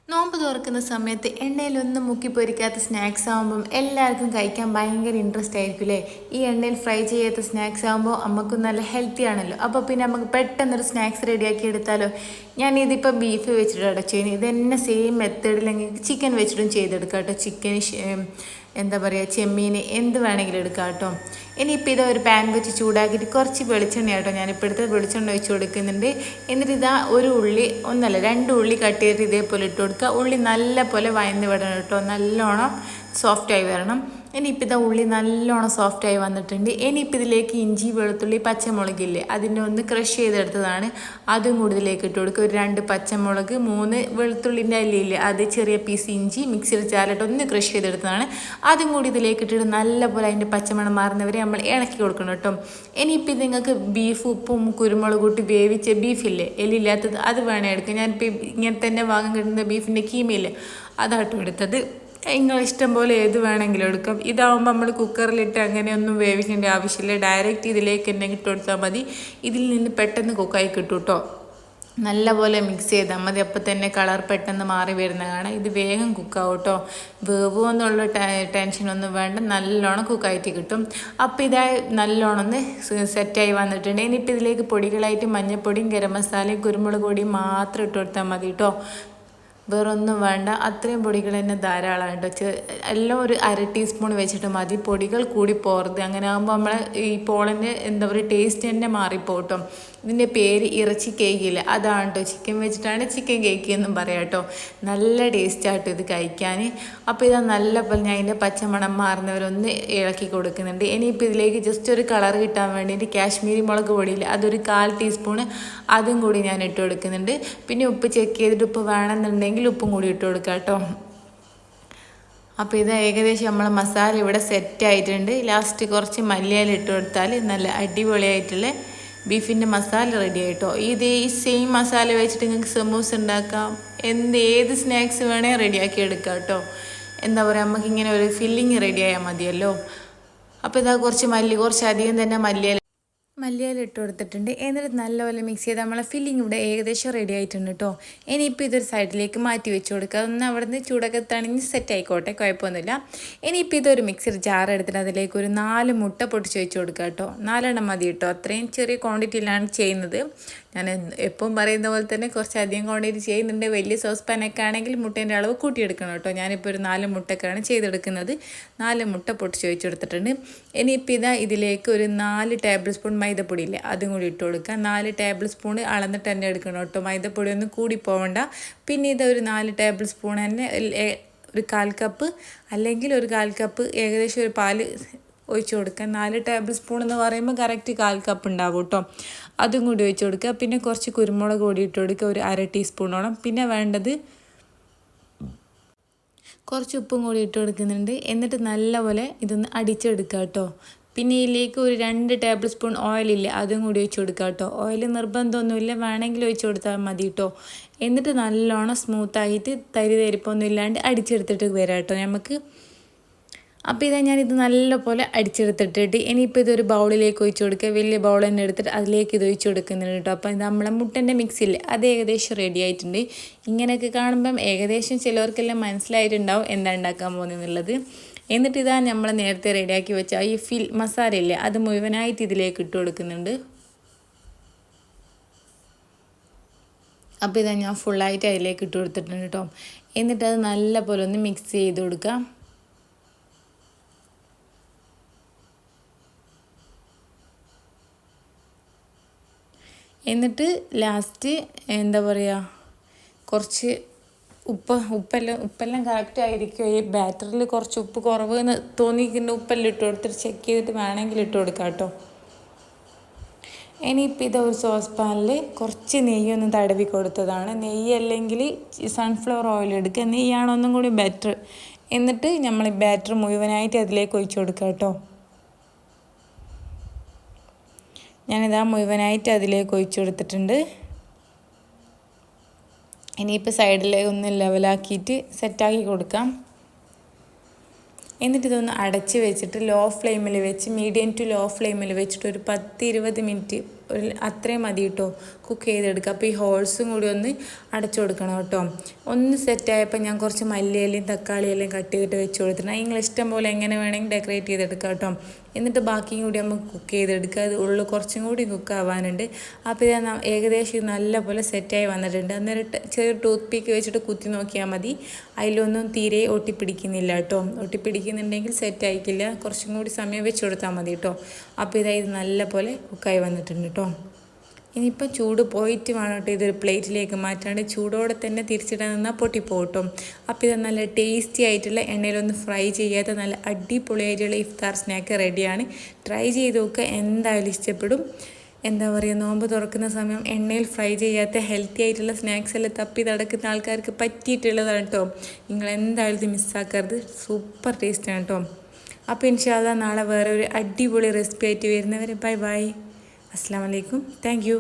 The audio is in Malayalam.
നോമ്പ് തുറക്കുന്ന സമയത്ത് എണ്ണയിലൊന്നും മുക്കി പൊരിക്കാത്ത സ്നാക്സ് ആകുമ്പം എല്ലാവർക്കും കഴിക്കാൻ ഭയങ്കര ഇൻട്രസ്റ്റ് ആയിരിക്കും അല്ലേ. ഈ എണ്ണയിൽ ഫ്രൈ ചെയ്യാത്ത സ്നാക്സ് ആകുമ്പോൾ നമുക്ക് നല്ല ഹെൽത്തി ആണല്ലോ. അപ്പോൾ പിന്നെ നമുക്ക് പെട്ടെന്നൊരു സ്നാക്സ് റെഡിയാക്കി എടുത്താലോ. ഞാൻ ഇതിപ്പോൾ ബീഫ് വെച്ചിട്ടാണ് ചെയ്യുന്നത്. ഇത് തന്നെ സെയിം മെത്തേഡിലെങ്കിൽ ചിക്കൻ വെച്ചിട്ടും ചെയ്തെടുക്കാം കേട്ടോ. ചിക്കൻ എന്താ പറയുക, ചെമ്മീൻ എന്ത് വേണമെങ്കിലും എടുക്കാം കേട്ടോ. ഇനിയിപ്പോൾ ഇതാ ഒരു പാൻ വെച്ച് ചൂടാക്കിയിട്ട് കുറച്ച് വെളിച്ചെണ്ണ കേട്ടോ ഞാനിപ്പോൾ എടുത്ത് വെളിച്ചെണ്ണ ഒഴിച്ച് കൊടുക്കുന്നുണ്ട്. എന്നിട്ട് ഇതാ ഒരു ഉള്ളി, ഒന്നല്ല 2 ഉള്ളി കട്ട് ചെയ്തിട്ട് ഇതേപോലെ ഇട്ട് കൊടുക്കുക. ഉള്ളി നല്ല പോലെ വഴന്ന് വിടണം കേട്ടോ, നല്ലോണം സോഫ്റ്റായി വരണം. ഇനിയിപ്പോൾ ഇതാ ഉള്ളി നല്ലോണം സോഫ്റ്റായി വന്നിട്ടുണ്ട്. ഇനിയിപ്പോൾ ഇതിലേക്ക് ഇഞ്ചി വെളുത്തുള്ളി പച്ചമുളകില്ലേ, അതിൻ്റെ ഒന്ന് ക്രഷ് ചെയ്തെടുത്തതാണ്, അതും കൂടി ഇതിലേക്ക് ഇട്ട് കൊടുക്കുക. ഒരു 2 പച്ചമുളക്, 3 വെളുത്തുള്ളിൻ്റെ അല്ലിയില്ലേ, അത് ചെറിയ പീസ് ഇഞ്ചി മിക്സിയിൽ ചാലിട്ട് ഒന്ന് ക്രഷ് ചെയ്തെടുത്തതാണ്, അതും കൂടി ഇതിലേക്ക് ഇട്ടിട്ട് നല്ലപോലെ അതിൻ്റെ പച്ചമണം മാറുന്നവരെ നമ്മൾ ഇളക്കി കൊടുക്കണം കേട്ടോ. ഇനിയിപ്പോൾ നിങ്ങൾക്ക് ബീഫ് ഉപ്പും കുരുമുളക് കൂട്ടി വേവിച്ച ബീഫില്ലേ, എല്ലില്ലാത്തത്, അത് വേണേൽ എടുക്കുക. ഞാനിപ്പോൾ ഇങ്ങനെ തന്നെ വാങ്ങാൻ കിട്ടുന്ന ബീഫിൻ്റെ കീമയില്ലേ, അതാട്ടോ എടുത്തത്. നിങ്ങൾ ഇഷ്ടം പോലെ ഏത് വേണമെങ്കിലും എടുക്കാം. ഇതാവുമ്പോൾ നമ്മൾ കുക്കറിലിട്ട് അങ്ങനെയൊന്നും വേവിക്കേണ്ട ആവശ്യമില്ല, ഡയറക്റ്റ് ഇതിലേക്ക് തന്നെ ഇട്ട് കൊടുത്താൽ മതി. ഇതിൽ നിന്ന് പെട്ടെന്ന് കുക്കായി കിട്ടും കേട്ടോ. നല്ലപോലെ മിക്സ് ചെയ്താൽ മതി, അപ്പോൾ തന്നെ കളർ പെട്ടെന്ന് മാറി വരുന്ന കാണാം. ഇത് വേഗം കുക്കാവും കേട്ടോ, വേവോ എന്നുള്ള ടെൻഷനൊന്നും വേണ്ട, നല്ലോണം കുക്കായിട്ട് കിട്ടും. അപ്പോൾ ഇതായി നല്ലോണം ഒന്ന് സെറ്റായി വന്നിട്ടുണ്ട്. ഇനിയിപ്പോൾ ഇതിലേക്ക് പൊടികളായിട്ട് മഞ്ഞൾപ്പൊടിയും ഗരം മസാലയും കുരുമുളക് പൊടിയും മാത്രം ഇട്ട് കൊടുത്താൽ മതി കേട്ടോ, വേറൊന്നും വേണ്ട. അത്രയും പൊടികൾ തന്നെ ധാരാളമാണ് കേട്ടോ. എല്ലാം ഒരു 1/2 ടീസ്പൂൺ വെച്ചിട്ട് മതി, പൊടികൾ കൂടി പോകരുത്. അങ്ങനെ ആകുമ്പോൾ നമ്മളെ ഈ പോളിൻ്റെ എന്താ പറയുക ടേസ്റ്റ് തന്നെ മാറിപ്പോട്ടോ. ഇതിൻ്റെ പേര് ഇറച്ചി കേക്കില്ല, അതാണ് കേട്ടോ. ചിക്കൻ വെച്ചിട്ടാണ് ചിക്കൻ കേക്ക് എന്നും പറയാം കേട്ടോ. നല്ല ടേസ്റ്റാട്ടോ ഇത് കഴിക്കാൻ. അപ്പോൾ ഇതാ നല്ല പോലെ ഞാൻ അതിൻ്റെ പച്ചമണം മാറുന്നവരൊന്ന് ഇളക്കി കൊടുക്കുന്നുണ്ട്. ഇനിയിപ്പോൾ ഇതിലേക്ക് ജസ്റ്റ് ഒരു കളർ കിട്ടാൻ വേണ്ടിയിട്ട് കാശ്മീരി മുളക് പൊടിയില്ല, അതൊരു 1/4 ടീസ്പൂണ് അതും കൂടി ഞാൻ ഇട്ട് കൊടുക്കുന്നുണ്ട്. പിന്നെ ഉപ്പ് ചെക്ക് ചെയ്തിട്ട് ഉപ്പ് വേണമെന്നുണ്ടെങ്കിൽ ഉപ്പും കൂടി ഇട്ട് കൊടുക്കാം കേട്ടോ. അപ്പോൾ ഇത് ഏകദേശം നമ്മളെ മസാല ഇവിടെ സെറ്റായിട്ടുണ്ട്. ലാസ്റ്റ് കുറച്ച് മല്ലിയില ഇട്ട് കൊടുത്താൽ നല്ല അടിപൊളിയായിട്ടുള്ള ബീഫിൻ്റെ മസാല റെഡി ആയിട്ടോ. ഇത് ഈ സെയിം മസാല വെച്ചിട്ട് നിങ്ങൾക്ക് സമൂസ ഉണ്ടാക്കാം, ഏത് സ്നാക്സ് വേണേൽ റെഡിയാക്കി എടുക്കാം കേട്ടോ. എന്താ പറയുക, നമുക്കിങ്ങനെ ഒരു ഫില്ലിങ് റെഡി ആയാൽ മതിയല്ലോ. അപ്പോൾ ഇതാ കുറച്ച് അധികം തന്നെ മല്ലിയില ഇട്ട് കൊടുത്തിട്ടുണ്ട്. എന്നിട്ട് നല്ലപോലെ മിക്സ് ചെയ്ത് നമ്മളെ ഫില്ലിങ് ഇവിടെ ഏകദേശം റെഡി ആയിട്ടുണ്ട് കേട്ടോ. ഇനിയിപ്പോൾ ഇതൊരു സൈഡിലേക്ക് മാറ്റി വെച്ച് കൊടുക്കുക. ഒന്ന് അവിടെ നിന്ന് ചൂടൊക്കെ തണിഞ്ഞ് സെറ്റ് ആയിക്കോട്ടെ, കുഴപ്പമൊന്നുമില്ല. ഇനിയിപ്പോൾ ഇതൊരു മിക്സർ ജാർ എടുത്തിട്ട് അതിലേക്ക് ഒരു 4 മുട്ട പൊട്ടിച്ച് വെച്ച് കൊടുക്കുക കേട്ടോ. 4 എണ്ണം മതി കേട്ടോ, അത്രയും ചെറിയ ക്വാണ്ടിറ്റിയിലാണ് ചെയ്യുന്നത്. ഞാൻ എപ്പം പറയുന്ന പോലെ തന്നെ കുറച്ചധികം ക്വാണ്ടിറ്റി ചെയ്യുന്നുണ്ട്. വലിയ സോസ് പാനൊക്കെ ആണെങ്കിൽ മുട്ടേൻ്റെ അളവ് കൂട്ടിയെടുക്കണം കേട്ടോ. ഞാനിപ്പോൾ ഒരു 4 മുട്ടക്കാണ് ചെയ്തെടുക്കുന്നത്. 4 മുട്ട പൊട്ടിച്ച് വെച്ച് കൊടുത്തിട്ടുണ്ട്. ഇനിയിപ്പോൾ ഇതാ ഇതിലേക്ക് ഒരു 4 ടേബിൾ സ്പൂൺ മൈദപ്പൊടി ഇല്ലേ, അതും കൂടി ഇട്ട് കൊടുക്കുക. 4 ടേബിൾ സ്പൂൺ അളന്നിട്ട് തന്നെ എടുക്കണം കേട്ടോ, മൈദപ്പൊടി ഒന്നും കൂടി പോകണ്ട. പിന്നെ ഇത് ഒരു 4 ടേബിൾ സ്പൂൺ തന്നെ ഒരു 1/4 കപ്പ് അല്ലെങ്കിൽ ഒരു 1/4 കപ്പ് ഏകദേശം ഒരു പാല് ഒഴിച്ച് കൊടുക്കുക. 4 ടേബിൾ സ്പൂൺ എന്ന് പറയുമ്പോൾ കറക്റ്റ് 1/4 കപ്പ് ഉണ്ടാകും കേട്ടോ, അതും കൂടി ഒഴിച്ച് കൊടുക്കുക. പിന്നെ കുറച്ച് കുരുമുളക് പൊടി ഇട്ട് കൊടുക്കുക, ഒരു 1/2 ടീസ്പൂണോളം. പിന്നെ വേണ്ടത് കുറച്ച് ഉപ്പും കൂടി ഇട്ട് കൊടുക്കുന്നുണ്ട്. എന്നിട്ട് നല്ലപോലെ ഇതൊന്ന് അടിച്ചെടുക്കുക കേട്ടോ. പിന്നെ ഇതിലേക്ക് ഒരു 2 ടേബിൾ സ്പൂൺ ഓയിലില്ലേ, അതും കൂടി ഒഴിച്ച് കൊടുക്കുക കേട്ടോ. ഓയിൽ നിർബന്ധമൊന്നുമില്ല, വേണമെങ്കിൽ ഒഴിച്ച് കൊടുത്താൽ മതി കേട്ടോ. എന്നിട്ട് നല്ലോണം സ്മൂത്തായിട്ട് തരിപ്പൊന്നും ഇല്ലാണ്ട് അടിച്ചെടുത്തിട്ട് വരാം കേട്ടോ നമുക്ക്. അപ്പോൾ ഇതാ ഞാനിത് നല്ലപോലെ അടിച്ചെടുത്തിട്ടിട്ട് ഇനിയിപ്പോൾ ഇതൊരു ബൗളിലേക്ക് ഒഴിച്ച് കൊടുക്കുക. വലിയ ബൗൾ തന്നെ എടുത്തിട്ട് അതിലേക്ക് ഇത് ഒഴിച്ച് കൊടുക്കുന്നുണ്ട് കേട്ടോ. അപ്പോൾ ഇത് നമ്മളെ മുട്ടൻ്റെ മിക്സില്ലേ, അത് ഏകദേശം റെഡി ആയിട്ടുണ്ട്. ഇങ്ങനെയൊക്കെ കാണുമ്പം ഏകദേശം ചിലവർക്കെല്ലാം മനസ്സിലായിട്ടുണ്ടാവും എന്താ ഉണ്ടാക്കാൻ പോകുന്നതെന്നുള്ളത്. എന്നിട്ട് ഇതാ നമ്മൾ നേരത്തെ റെഡിയാക്കി വെച്ച ഈ മസാല ഇല്ലേ, അത് മുഴുവനായിട്ട് ഇതിലേക്ക് ഇട്ട് കൊടുക്കുന്നുണ്ട്. അപ്പോൾ ഇതാ ഞാൻ ഫുള്ളായിട്ട് അതിലേക്ക് ഇട്ട് കൊടുത്തിട്ടുണ്ട് കേട്ടോ. എന്നിട്ട് അത് നല്ല പോലെ ഒന്ന് മിക്സ് ചെയ്ത് കൊടുക്കാം. എന്നിട്ട് ലാസ്റ്റ് എന്താ പറയുക, കുറച്ച് ഉപ്പെല്ലാം കറക്റ്റ് ആയിരിക്കും. ഈ ബാറ്ററിൽ കുറച്ച് ഉപ്പ് കുറവ് എന്ന് തോന്നിക്കുന്ന ഉപ്പെല്ലാം ഇട്ട് കൊടുത്തിട്ട് ചെക്ക് ചെയ്തിട്ട് വേണമെങ്കിൽ ഇട്ട് കൊടുക്കാം കേട്ടോ. ഇനിയിപ്പോൾ ഇത് ഒരു സോസ് പാനിൽ കുറച്ച് നെയ്യൊന്ന് തടവി കൊടുത്തതാണ്. നെയ്യ് അല്ലെങ്കിൽ സൺഫ്ലവർ ഓയിൽ എടുക്കുക, നെയ്യാണ് ഒന്നും കൂടി ബെറ്റർ. എന്നിട്ട് നമ്മൾ ഈ ബാറ്റർ മുഴുവനായിട്ട് അതിലേക്ക് ഒഴിച്ച് കൊടുക്കുക കേട്ടോ. ഞാനിതാ മുഴുവനായിട്ട് അതിലേക്ക് ഒഴിച്ചു കൊടുത്തിട്ടുണ്ട്. ഇനിയിപ്പോൾ സൈഡിലേക്ക് ഒന്ന് ലെവലാക്കിയിട്ട് സെറ്റാക്കി കൊടുക്കാം. എന്നിട്ട് ഇതൊന്ന് അടച്ച് വെച്ചിട്ട് ലോ ഫ്ലെയിമിൽ വെച്ച്, മീഡിയം ടു ലോ ഫ്ലെയിമിൽ വെച്ചിട്ട് ഒരു 10-20 മിനിറ്റ് അത്രയും മതി കേട്ടോ കുക്ക് ചെയ്തെടുക്കുക. അപ്പോൾ ഈ ഹോൾസും കൂടി ഒന്ന് അടച്ചു കൊടുക്കണം കേട്ടോ. ഒന്ന് സെറ്റായപ്പോൾ ഞാൻ കുറച്ച് മല്ലിയിലയും തക്കാളിയെല്ലാം കട്ട് ചെയ്തിട്ട് വെച്ച് കൊടുത്തിട്ടുണ്ട്. നിങ്ങൾ ഇഷ്ടം പോലെ എങ്ങനെ വേണമെങ്കിൽ ഡെക്കറേറ്റ് ചെയ്തെടുക്കാം കേട്ടോ. എന്നിട്ട് ബാക്കിയും കൂടി നമുക്ക് കുക്ക് ചെയ്തെടുക്കുക. അത് ഉള്ളു കുറച്ചും കൂടി കുക്ക് ആവാനുണ്ട്. അപ്പോൾ ഇത് ഏകദേശം നല്ലപോലെ സെറ്റായി വന്നിട്ടുണ്ട്. അന്നേരം ചെറിയ ടൂത്ത് പീക്ക് വെച്ചിട്ട് കുത്തി നോക്കിയാൽ മതി. അതിലൊന്നും തീരെ ഒട്ടിപ്പിടിക്കുന്നില്ല കേട്ടോ. ഒട്ടിപ്പിടിക്കുന്നുണ്ടെങ്കിൽ സെറ്റായിക്കില്ല. കുറച്ചും കൂടി സമയം വെച്ച് കൊടുത്താൽ മതി കേട്ടോ. അപ്പോൾ ഇതായത് നല്ലപോലെ കുക്കായി വന്നിട്ടുണ്ട് കേട്ടോ. ഇനിയിപ്പോൾ ചൂട് പോയിട്ട് വേണം കേട്ടോ ഇതൊരു പ്ലേറ്റിലേക്ക് മാറ്റാണ്ട് ചൂടോടെ തന്നെ തിരിച്ചിടാൻ നിന്നാൽ പൊട്ടിപ്പോട്ടും. അപ്പോൾ ഇത് നല്ല ടേസ്റ്റി ആയിട്ടുള്ള എണ്ണയിലൊന്ന് ഫ്രൈ ചെയ്യാത്ത നല്ല അടിപൊളിയായിട്ടുള്ള ഇഫ്താർ സ്നാക്ക് റെഡിയാണ്. ട്രൈ ചെയ്ത് നോക്കുക, എന്തായാലും ഇഷ്ടപ്പെടും. എന്താ പറയുക, നോമ്പ് തുറക്കുന്ന സമയം എണ്ണയിൽ ഫ്രൈ ചെയ്യാത്ത ഹെൽത്തി ആയിട്ടുള്ള സ്നാക്സ് എല്ലാം തപ്പി നടക്കുന്ന ആൾക്കാർക്ക് പറ്റിയിട്ടുള്ളതാണ് കേട്ടോ. നിങ്ങൾ എന്തായാലും ഇത് മിസ്സാക്കരുത്, സൂപ്പർ ടേസ്റ്റാണ് കേട്ടോ. അപ്പോൾ ഇൻഷാ അല്ലാഹ് നാളെ വേറെ ഒരു അടിപൊളി റെസിപ്പി ആയിട്ട് വരുന്നവരെ ബൈ ബൈ. അസ്സലാമു അലൈക്കും. Thank you.